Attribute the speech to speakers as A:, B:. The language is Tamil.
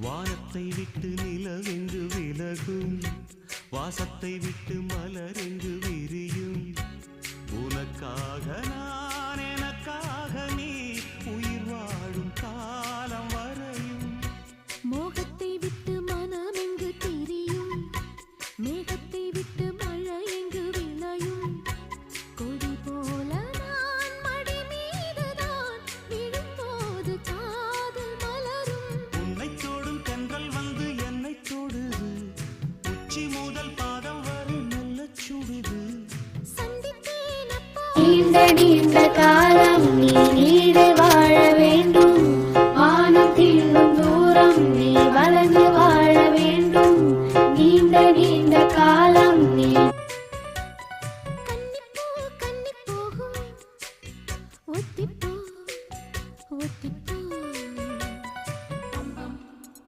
A: வானத்தை விட்டு நிலவெங்கு விலகும், வாசத்தை விட்டு மலரெங்கு விரியும். உனக்காக நான், எனக்காக நீ, உயிர் வாழும் காலம் வரையும்.
B: மோகத்தை விட்டு மனம் எங்கு திரியும், மேகத்தை விட்டு மழை எங்கு விளையும். கொடி போல நான் மடி மீதுதான் விழும்போது காதல் மலரும்.
A: உன்னை தோடும் தென்றல் வந்து என்னை தொடுது, உச்சி முதல் பாதம் வரை நல்ல சுடுது.
B: சந்தித்தேன் அப்போ
C: நீண்ட நீண்ட காலம் நீ நீடு வாழ வேண்டும். வானம் தீண்டும் தூரம் நீ வளர்ந்து